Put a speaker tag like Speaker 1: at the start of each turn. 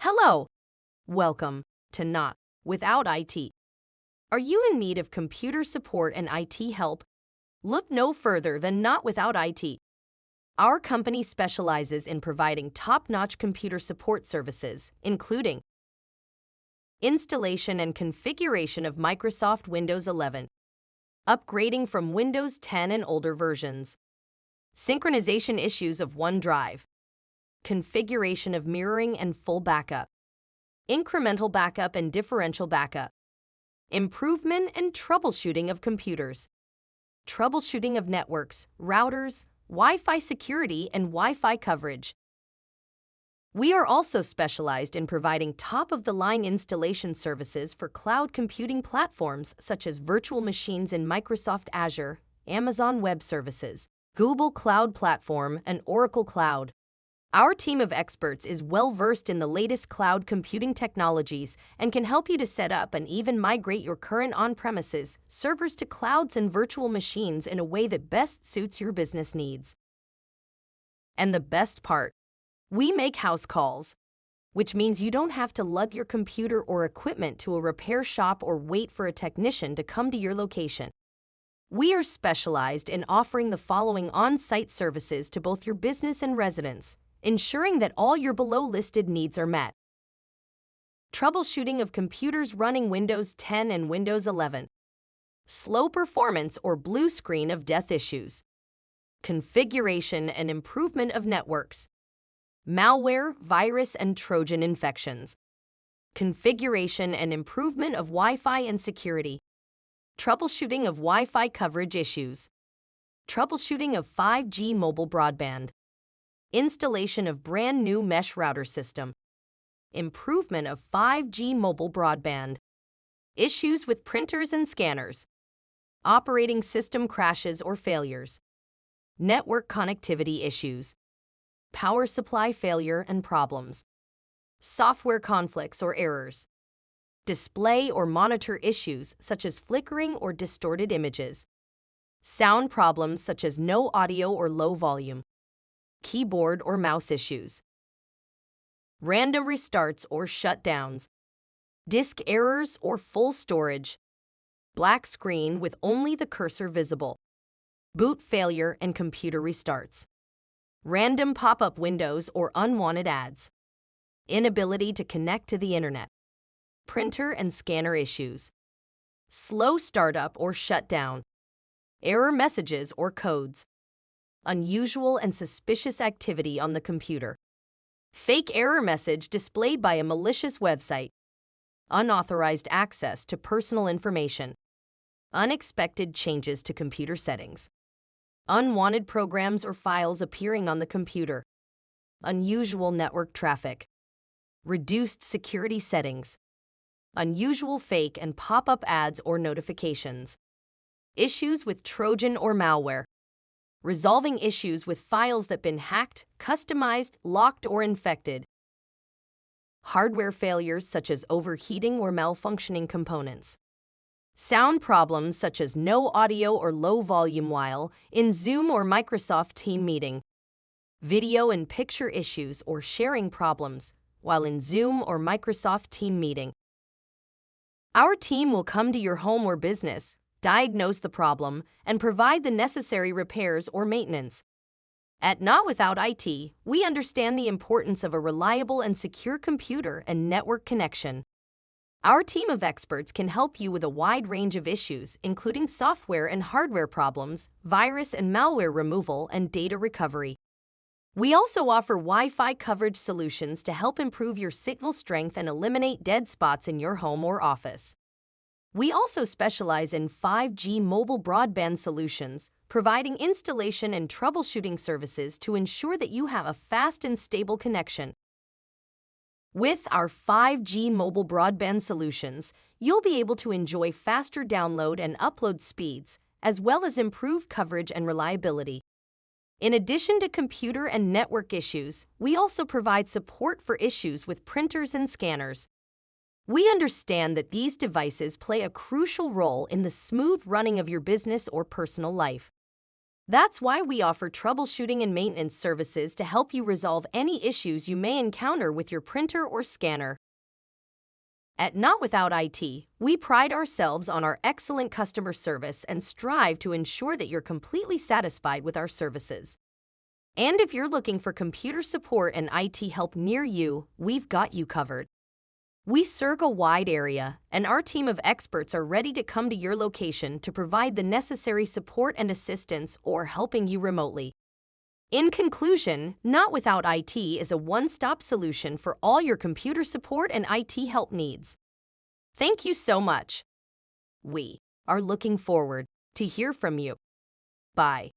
Speaker 1: Hello! Welcome to Not Without IT. Are you in need of computer support and IT help? Look no further than Not Without IT. Our company specializes in providing top-notch computer support services, including installation and configuration of Microsoft Windows 11, upgrading from Windows 10 and older versions, synchronization issues of OneDrive, configuration of mirroring and full backup, incremental backup and differential backup, improvement and troubleshooting of computers, troubleshooting of networks, routers, Wi-Fi security, and Wi-Fi coverage. We are also specialized in providing top-of-the-line installation services for cloud computing platforms such as virtual machines in Microsoft Azure, Amazon Web Services, Google Cloud Platform, and Oracle Cloud. Our team of experts is well-versed in the latest cloud computing technologies and can help you to set up and even migrate your current on-premises servers to clouds and virtual machines in a way that best suits your business needs. And the best part, we make house calls, which means you don't have to lug your computer or equipment to a repair shop or wait for a technician to come to your location. We are specialized in offering the following on-site services to both your business and residents, ensuring that all your below-listed needs are met. Troubleshooting of computers running Windows 10 and Windows 11. Slow performance or blue screen of death issues. Configuration and improvement of networks. Malware, virus, and Trojan infections. Configuration and improvement of Wi-Fi and security. Troubleshooting of Wi-Fi coverage issues. Troubleshooting of 5G mobile broadband. Installation of brand new mesh router system. Improvement of 5G mobile broadband. Issues with printers and scanners. Operating system crashes or failures. Network connectivity issues. Power supply failure and problems. Software conflicts or errors. Display or monitor issues such as flickering or distorted images. Sound problems such as no audio or low volume. Keyboard or mouse issues. Random restarts or shutdowns. Disk errors or full storage. Black screen with only the cursor visible. Boot failure and computer restarts. Random pop-up windows or unwanted ads. Inability to connect to the internet. Printer and scanner issues. Slow startup or shutdown. Error messages or codes. Unusual and suspicious activity on the computer. Fake error message displayed by a malicious website. Unauthorized access to personal information. Unexpected changes to computer settings. Unwanted programs or files appearing on the computer. Unusual network traffic. Reduced security settings. Unusual fake and pop-up ads or notifications. Issues with Trojan or malware. Resolving issues with files that been hacked, customized, locked, or infected. Hardware failures such as overheating or malfunctioning components. Sound problems such as no audio or low volume while in Zoom or Microsoft Team meeting. Video and picture issues or sharing problems while in Zoom or Microsoft Team meeting. Our team will come to your home or business, diagnose the problem, and provide the necessary repairs or maintenance. At Not Without IT, we understand the importance of a reliable and secure computer and network connection. Our team of experts can help you with a wide range of issues, including software and hardware problems, virus and malware removal, and data recovery. We also offer Wi-Fi coverage solutions to help improve your signal strength and eliminate dead spots in your home or office. We also specialize in 5G mobile broadband solutions, providing installation and troubleshooting services to ensure that you have a fast and stable connection. With our 5G mobile broadband solutions, you'll be able to enjoy faster download and upload speeds, as well as improved coverage and reliability. In addition to computer and network issues, we also provide support for issues with printers and scanners. We understand that these devices play a crucial role in the smooth running of your business or personal life. That's why we offer troubleshooting and maintenance services to help you resolve any issues you may encounter with your printer or scanner. At Not Without IT, we pride ourselves on our excellent customer service and strive to ensure that you're completely satisfied with our services. And if you're looking for computer support and IT help near you, we've got you covered. We serve a wide area, and our team of experts are ready to come to your location to provide the necessary support and assistance or helping you remotely. In conclusion, Not Without IT is a one-stop solution for all your computer support and IT help needs. Thank you so much. We are looking forward to hear from you. Bye.